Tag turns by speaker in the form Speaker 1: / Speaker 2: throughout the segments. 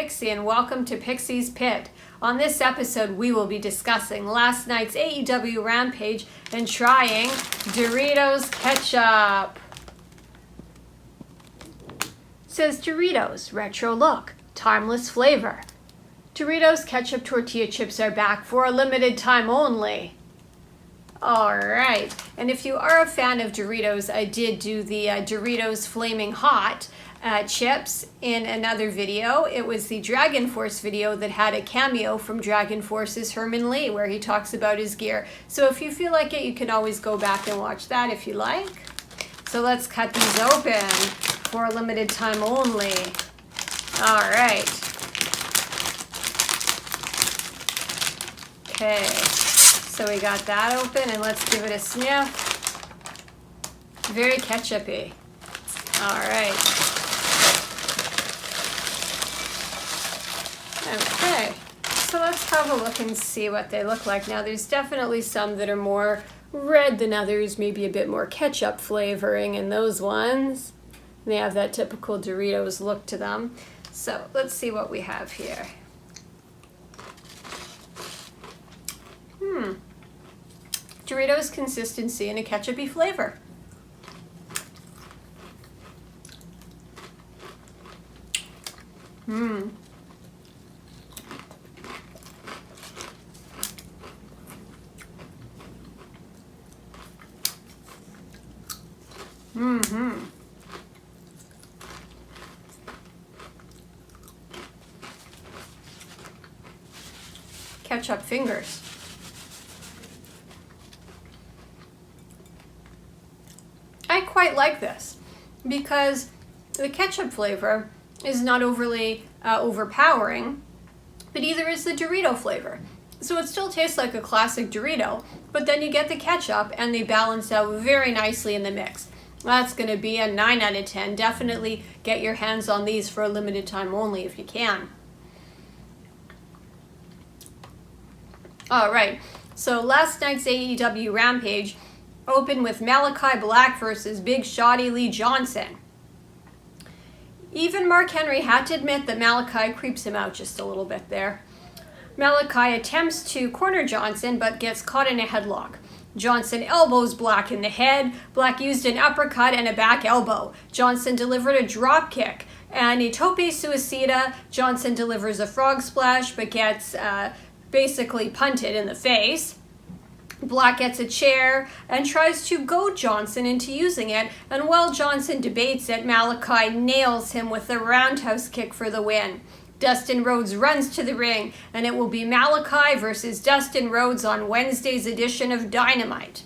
Speaker 1: Pixie and welcome to Pixie's Pit. On this episode, we will be discussing last night's AEW Rampage and trying Doritos Ketchup. Says Doritos, retro look, timeless flavor. Doritos Ketchup tortilla chips are back for a limited time only. Alright, and if you are a fan of Doritos, I did do the Doritos Flaming Hot chips in another video. It was the Dragon Force video that had a cameo from Dragon Force's Herman Lee where he talks about his gear. So if you feel like it, you can always go back and watch that if you like. So let's cut these open for a limited time only. Alright. Okay. So we got that open, and let's give it a sniff. Very ketchup-y. All right. Okay, so let's have a look and see what they look like. Now, there's definitely some that are more red than others, maybe a bit more ketchup flavoring in those ones. They have that typical Doritos look to them. So let's see what we have here. Doritos consistency and a ketchup-y flavor. Ketchup fingers. I quite like this because the ketchup flavor is not overly overpowering, but either is the Dorito flavor. So it still tastes like a classic Dorito, but then you get the ketchup and they balance out very nicely in the mix. That's going to be a 9 out of 10. Definitely get your hands on these for a limited time only if you can. All right, so last night's AEW Rampage opened with Malachi Black versus Big Shotty Lee Johnson. Even Mark Henry had to admit that Malachi creeps him out just a little bit there. Malachi attempts to corner Johnson but gets caught in a headlock. Johnson elbows Black in the head. Black used an uppercut and a back elbow. Johnson delivered a drop kick and a tope suicida. Johnson delivers a frog splash but gets basically punted in the face. Black gets a chair and tries to goad Johnson into using it, and while Johnson debates it, Malachi nails him with a roundhouse kick for the win. Dustin Rhodes runs to the ring, and it will be Malachi versus Dustin Rhodes on Wednesday's edition of Dynamite.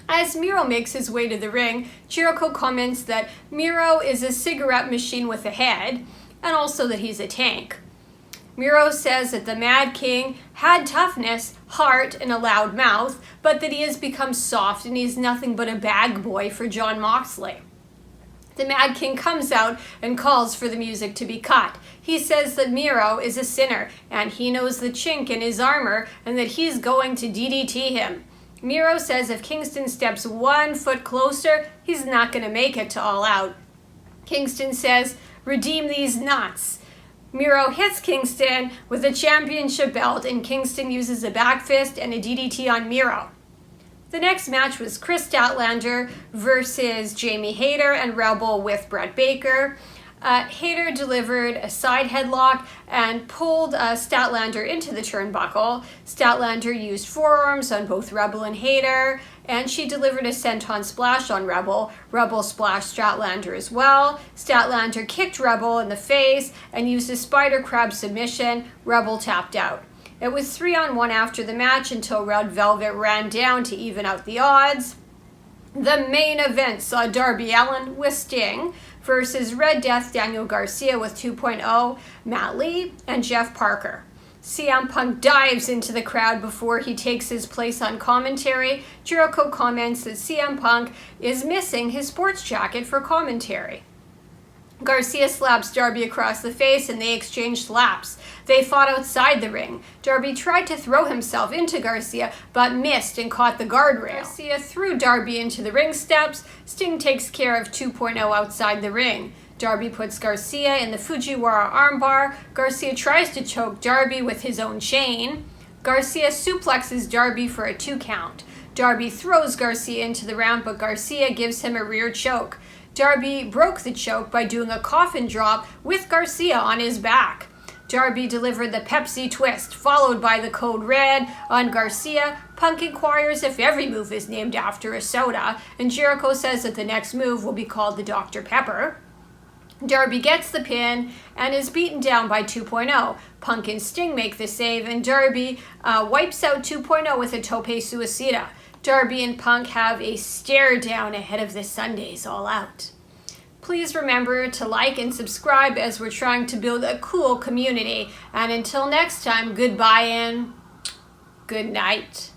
Speaker 1: As Miro makes his way to the ring, Jericho comments that Miro is a cigarette machine with a head, and also that he's a tank. Miro says that the Mad King had toughness, heart, and a loud mouth, but that he has become soft and he's nothing but a bag boy for Jon Moxley. The Mad King comes out and calls for the music to be cut. He says that Miro is a sinner and he knows the chink in his armor and that he's going to DDT him. Miro says if Kingston steps 1 foot closer, he's not going to make it to All Out. Kingston says, "Redeem these nuts." Miro hits Kingston with a championship belt, and Kingston uses a back fist and a DDT on Miro. The next match was Chris Statlander versus Jamie Hayter and Rebel with Brett Baker. Hayter delivered a side headlock and pulled Statlander into the turnbuckle. Statlander used forearms on both Rebel and Hayter, and she delivered a senton splash on Rebel. Rebel splashed Statlander as well. Statlander kicked Rebel in the face and used a spider crab submission. Rebel tapped out. It was 3-on-1 after the match until Red Velvet ran down to even out the odds. The main event saw Darby Allin with Sting versus Red Death Daniel Garcia with 2.0, Matt Lee, and Jeff Parker. CM Punk dives into the crowd before he takes his place on commentary. Jericho comments that CM Punk is missing his sports jacket for commentary. Garcia slaps Darby across the face and they exchange slaps. They fought outside the ring. Darby tried to throw himself into Garcia but missed and caught the guardrail. Garcia threw Darby into the ring steps. Sting takes care of 2.0 outside the ring. Darby puts Garcia in the Fujiwara armbar. Garcia tries to choke Darby with his own chain. Garcia suplexes Darby for a 2 count. Darby throws Garcia into the round, but Garcia gives him a rear choke. Darby broke the choke by doing a coffin drop with Garcia on his back. Darby delivered the Pepsi twist, followed by the Code Red on Garcia. Punk inquires if every move is named after a soda, and Jericho says that the next move will be called the Dr. Pepper. Darby gets the pin and is beaten down by 2.0. Punk and Sting make the save, and Darby wipes out 2.0 with a tope suicida. Darby and Punk have a stare down ahead of this Sunday's All Out. Please remember to like and subscribe as we're trying to build a cool community. And until next time, goodbye and good night.